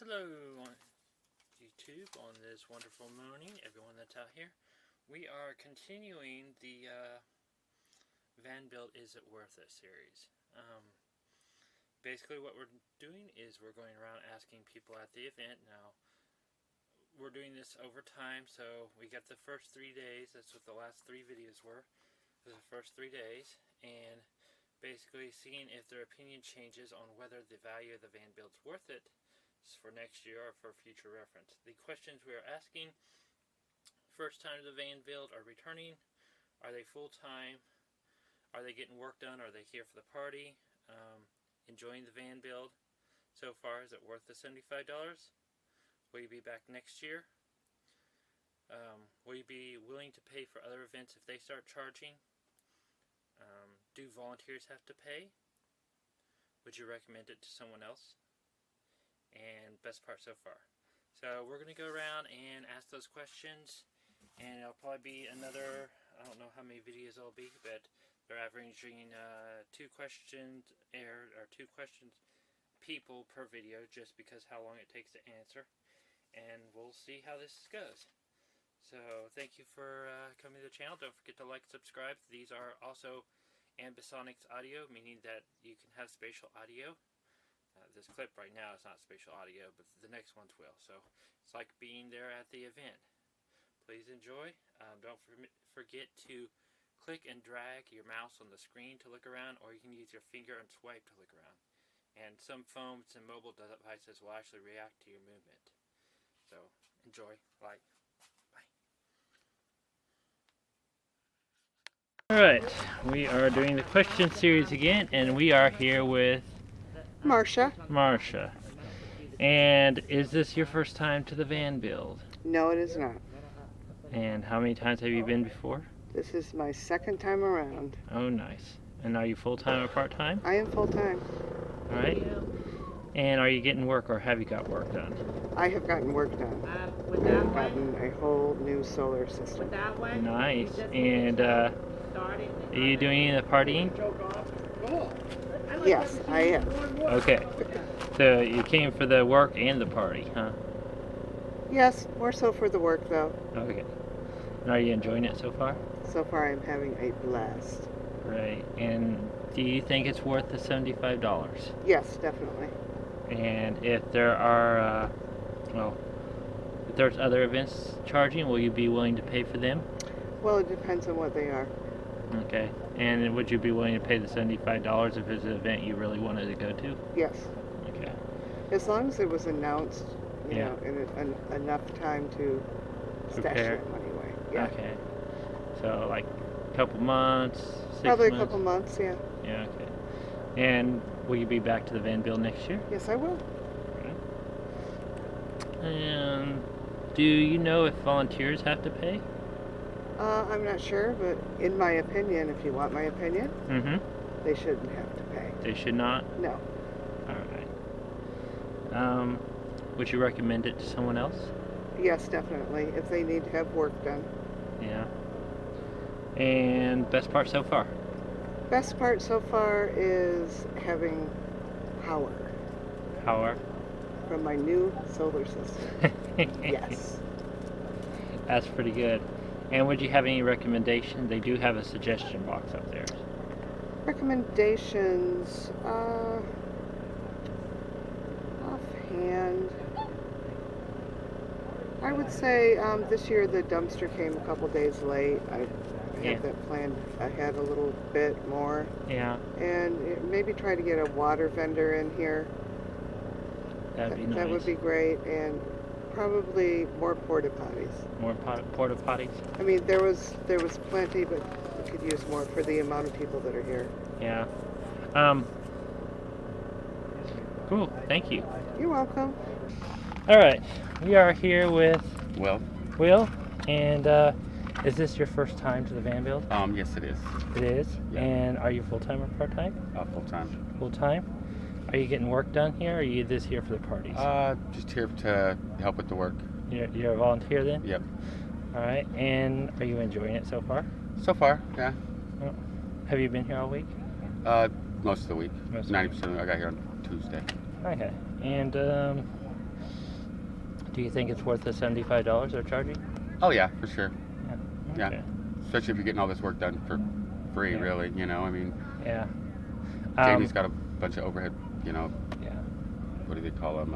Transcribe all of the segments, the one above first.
Hello on YouTube on this wonderful morning, everyone that's out here. We are continuing the Vanbilt Is It Worth It series. Basically what we're doing is we're going around asking people at the event. Now, we're doing this over time, so we got the first 3 days. That's what the last 3 videos were. The first 3 days, and basically seeing if their opinion changes on whether the value of the Vanbilt's worth it for next year or for future reference. The questions we are asking: first time to the Vanbilt, are returning, are they full-time, are they getting work done, are they here for the party, enjoying the Vanbilt so far, is it worth the $75, will you be back next year, will you be willing to pay for other events if they start charging, do volunteers have to pay, would you recommend it to someone else, and best part so far. So we're going to go around and ask those questions, and it'll probably be another, I don't know how many videos it'll be, but they're averaging 2 questions or 2 questions people per video, just because how long it takes to answer, and we'll see how this goes. So thank you for coming to the channel. Don't forget to like and subscribe. These are also ambisonics audio, meaning that you can have spatial audio. This clip right now is not spatial audio, but the next ones will. So it's like being there at the event. Please enjoy. Don't forget to click and drag your mouse on the screen to look around, or you can use your finger and swipe to look around. And some phones and mobile devices will actually react to your movement. So enjoy. Bye. Alright, we are doing the question series again, and we are here with Marsha. And is this your first time to the Vanbilt? No, it is not. And how many times have you been before? This is my second time around. Oh, nice. And are you full-time or part-time? I am full-time. Alright. And are you getting work, or have you got work done? I have gotten work done. I've gotten a whole new solar system. Nice. And are you doing any of the partying? Yes, I am. Okay. So you came for the work and the party, huh? Yes, more so for the work though. Okay. And are you enjoying it so far? So far I'm having a blast. Right. And do you think it's worth the $75? Yes, definitely. And if there are, if there's other events charging, will you be willing to pay for them? Well, it depends on what they are. Okay. And would you be willing to pay the $75 if it's an event you really wanted to go to? Yes. Okay. As long as it was announced, you know, in enough time to stash that money away. Yeah. Okay. So like a couple months, 6 Probably months? a couple months, yeah. Yeah, okay. And will you be back to the Vanbilt next year? Yes, I will. Okay. And do you know if volunteers have to pay? I'm not sure, but in my opinion, if you want my opinion, they shouldn't have to pay. They should not? No. Alright. Would you recommend it to someone else? Yes, definitely, if they need to have work done. Yeah. And best part so far? Best part so far is having power. Power? From my new solar system. Yes. That's pretty good. And would you have any recommendations? They do have a suggestion box up there. Recommendations, offhand, I would say this year the dumpster came a couple days late. I have that planned ahead a little bit more. Yeah. And maybe try to get a water vendor in here. That'd be nice. That would be great. And probably more porta potties. More porta potties? I mean, there was plenty, but we could use more for the amount of people that are here. Yeah. Cool. Thank you. You're welcome. All right. We are here with Will, and is this your first time to the Vanbilt? Yes, it is. It is? Yeah. And are you full-time or part-time? Full-time. Full-time? Are you getting work done here, or are you just here for the parties? Just here to help with the work. You're a volunteer then? Yep. All right. And are you enjoying it so far? So far, yeah. Oh. Have you been here all week? Most of the week. 90% of it. I got here on Tuesday. Okay. And Do you think it's worth the $75 they're charging? Oh yeah, for sure. Yeah. Yeah. Especially if you're getting all this work done for free, Yeah. really. You know, I mean, Yeah. Jamie's got a bunch of overhead. You know, Yeah. what do they call them?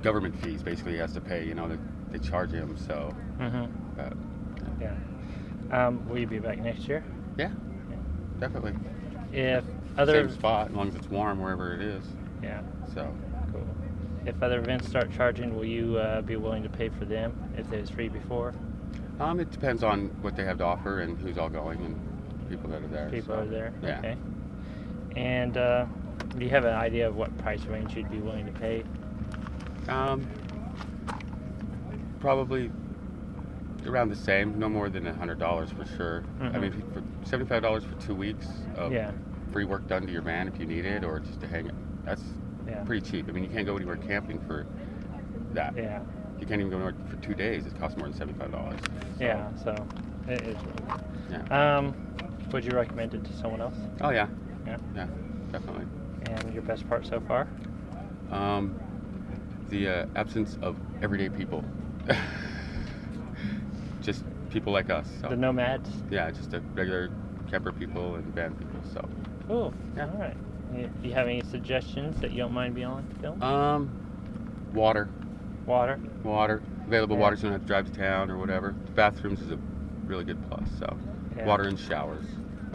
Government fees. Basically, he has to pay. You know, they charge him. So. Mm-hmm. Yeah. Will you be back next year? Yeah. Definitely. If other Same spot, as long as it's warm wherever it is. Yeah. So. Cool. If other events start charging, will you be willing to pay for them if it was free before? It depends on what they have to offer and who's all going and people that are there. People so, are there. Yeah. Okay. And do you have an idea of what price range you'd be willing to pay? Probably around the same, no more than $100 for sure. Mhm. I mean, for $75 for 2 weeks of Yeah. free work done to your van if you need it, or just to hang it, that's Yeah. pretty cheap. I mean, you can't go anywhere camping for that. Yeah. You can't even go anywhere for 2 days. It costs more than $75. So, Yeah. So it is. Yeah. Would you recommend it to someone else? Oh yeah. Yeah. Yeah, definitely. And your best part so far? The absence of everyday people. Just people like us. So. The nomads. Yeah, just a regular camper people and van people. So. Cool. Yeah. All right. Do you have any suggestions that you don't mind being on film? Water. Water. Available Yeah. water, so you don't have to drive to town or whatever. Bathrooms is a really good plus. So. Yeah. Water and showers.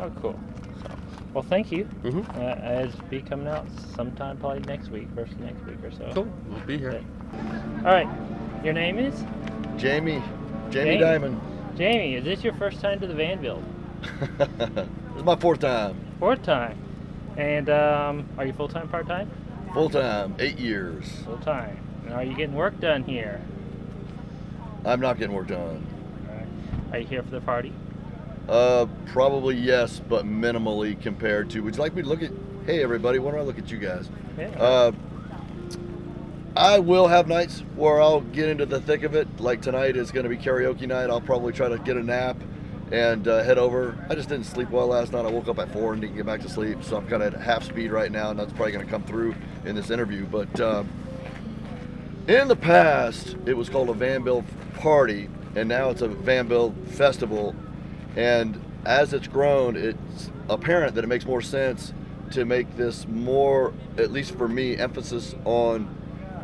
Oh, cool. So. Well, thank you. Mm-hmm. As be coming out sometime probably next week, first next week or so. Cool. We'll be here. Okay. All right. Your name is? Jamie Jamie. Diamond. Jamie, is this your first time to the van build? This is my fourth time. Fourth time. And are you full-time, part-time? Full time, 8 years. Full-time. And are you getting work done here? I'm not getting work done. All right. Are you here for the party? Probably yes, but minimally compared to. Would you like me to look at? Hey everybody, why don't I look at you guys? Yeah. I will have nights where I'll get into the thick of it. Like tonight is going to be karaoke night. I'll probably try to get a nap and head over. I just didn't sleep well last night. I woke up at 4 and didn't get back to sleep, so I'm kind of at half speed right now, and that's probably going to come through in this interview. But in the past, it was called a Van Build Party, and now it's a Van Build Festival. And as it's grown, it's apparent that it makes more sense to make this more, at least for me, emphasis on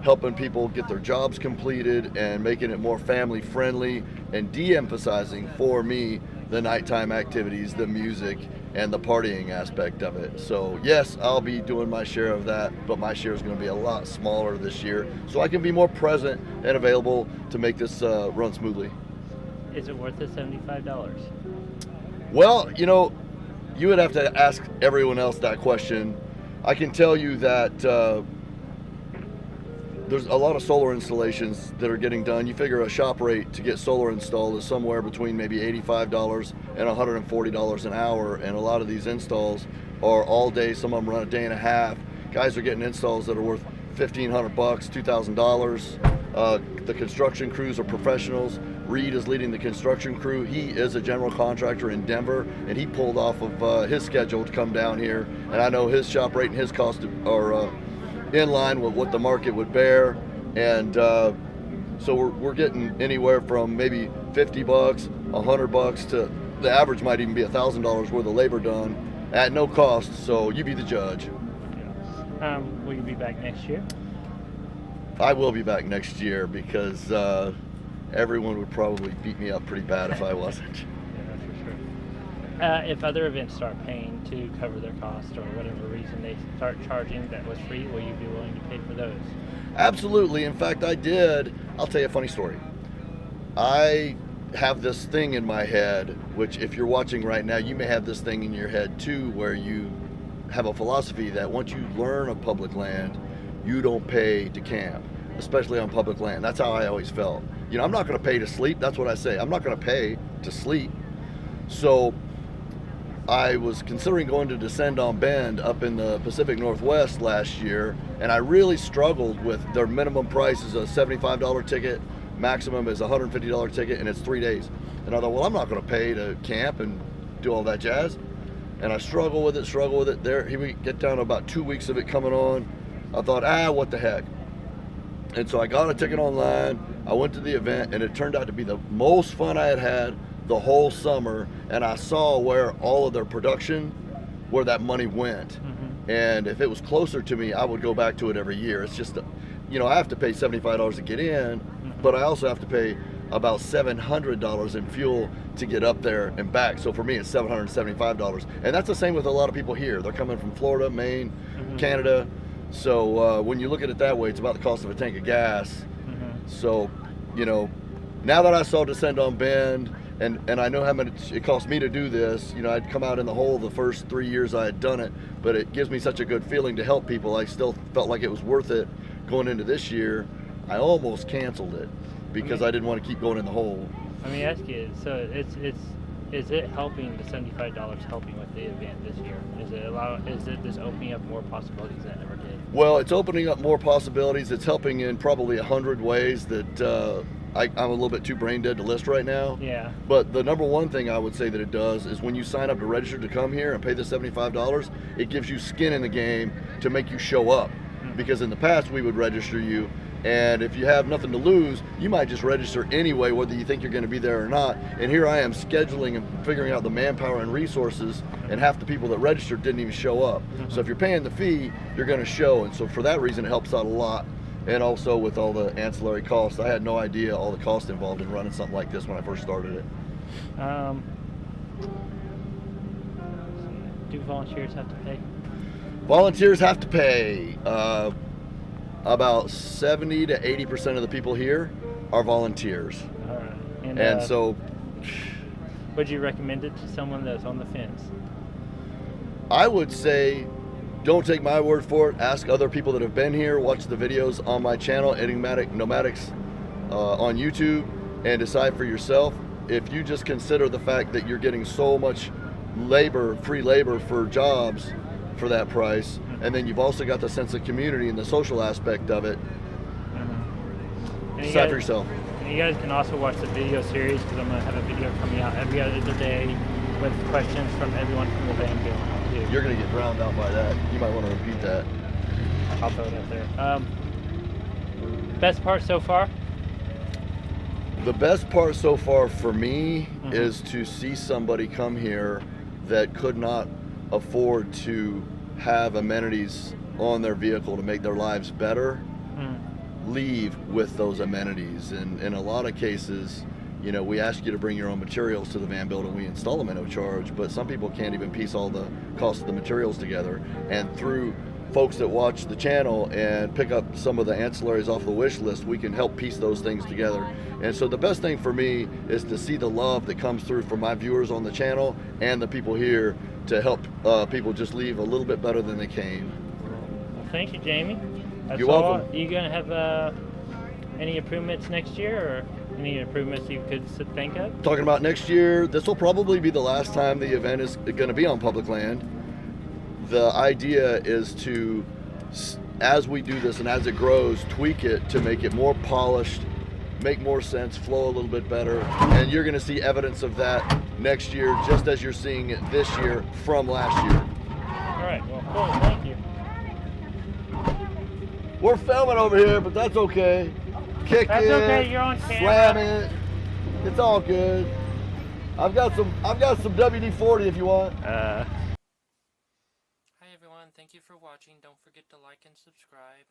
helping people get their jobs completed and making it more family friendly, and de-emphasizing for me the nighttime activities, the music, and the partying aspect of it. So yes, I'll be doing my share of that, but my share is going to be a lot smaller this year, so I can be more present and available to make this run smoothly. Is it worth the $75? Well, you know, you would have to ask everyone else that question. I can tell you that there's a lot of solar installations that are getting done. You figure a shop rate to get solar installed is somewhere between maybe $85 and $140 an hour, and a lot of these installs are all day. Some of them run a day and a half. Guys are getting installs that are worth $1,500, $2,000. The construction crews are professionals. Reed is leading the construction crew. He is a general contractor in Denver, and he pulled off of his schedule to come down here. And I know his shop rate and his cost are in line with what the market would bear. And so we're getting anywhere from maybe $50, $100 to the average might even be $1,000 worth of labor done at no cost. So you be the judge. Will you be back next year? I will be back next year because everyone would probably beat me up pretty bad if I wasn't. Yeah, for sure. If other events start paying to cover their cost or whatever reason they start charging that was free, will you be willing to pay for those? Absolutely. In fact, I did. I'll tell you a funny story. I have this thing in my head, which if you're watching right now, you may have this thing in your head too, where you have a philosophy that once you learn of public land, you don't pay to camp, especially on public land. That's how I always felt. You know, I'm not going to pay to sleep. That's what I say. I'm not going to pay to sleep. So I was considering going to Descend on Bend up in the Pacific Northwest last year, and I really struggled with their minimum price is a $75 ticket, maximum is a $150 ticket, and it's 3 days. And I thought, well, I'm not going to pay to camp and do all that jazz. And I struggle with it. There, here we get down to about 2 weeks of it coming on. I thought, what the heck. And so I got a ticket online. I went to the event, and it turned out to be the most fun I had had the whole summer. And I saw where all of their production, where that money went. And if it was closer to me, I would go back to it every year. It's just, I have to pay $75 to get in, but I also have to pay about $700 in fuel to get up there and back. So for me, it's $775. And that's the same with a lot of people here. They're coming from Florida, Maine, Canada. So when you look at it that way, it's about the cost of a tank of gas. So, now that I saw Descend on Bend, and I know how much it cost me to do this, I'd come out in the hole the first 3 years I had done it, but it gives me such a good feeling to help people. I still felt like it was worth it going into this year. I almost canceled it because I didn't want to keep going in the hole. Let me ask you, so is it helping, the $75 helping with the event this year? Is it just opening up more possibilities than it ever did? Well, it's opening up more possibilities. It's helping in probably 100 ways that I'm a little bit too brain dead to list right now. Yeah. But the number one thing I would say that it does is when you sign up to register to come here and pay the $75, it gives you skin in the game to make you show up. Because in the past we would register you, and if you have nothing to lose, you might just register anyway, whether you think you're going to be there or not. And here I am scheduling and figuring out the manpower and resources, and half the people that registered didn't even show up. So if you're paying the fee, you're going to show. And so for that reason, it helps out a lot. And also with all the ancillary costs, I had no idea all the costs involved in running something like this when I first started it. Do volunteers have to pay? Volunteers have to pay. About 70 to 80% of the people here are volunteers. All right. And so would you recommend it to someone that's on the fence? I would say, don't take my word for it. Ask other people that have been here. Watch the videos on my channel, Enigmatic Nomadics, on YouTube, and decide for yourself. If you just consider the fact that you're getting so much free labor for jobs for that price, and then you've also got the sense of community and the social aspect of it, decide for yourself. And you guys can also watch the video series, because I'm going to have a video coming out every other day with questions from everyone from the Van Bill. You're going to get drowned out by that. You might want to repeat that. I'll throw it up there. Best part so far? The best part so far for me is to see somebody come here that could not afford to have amenities on their vehicle to make their lives better, leave with those amenities. And in a lot of cases, we ask you to bring your own materials to the van build and we install them at no charge, but some people can't even piece all the cost of the materials together. And through folks that watch the channel and pick up some of the ancillaries off the wish list, we can help piece those things together. And so the best thing for me is to see the love that comes through from my viewers on the channel and the people here to help people just leave a little bit better than they came. Well, thank you, Jamie. That's You're all. welcome. You gonna have any improvements next year, or any improvements you could think of? Talking about next year, this will probably be the last time the event is going to be on public land. The idea is to, as we do this and as it grows, tweak it to make it more polished, make more sense, flow a little bit better, and you're going to see evidence of that next year, just as you're seeing it this year from last year. All right, well, cool, thank you. We're filming over here, but that's okay. Kick That's it, okay, you're on camera. slam it. It's all good. I've got some WD-40 if you want. Hi everyone, thank you for watching. Don't forget to like and subscribe.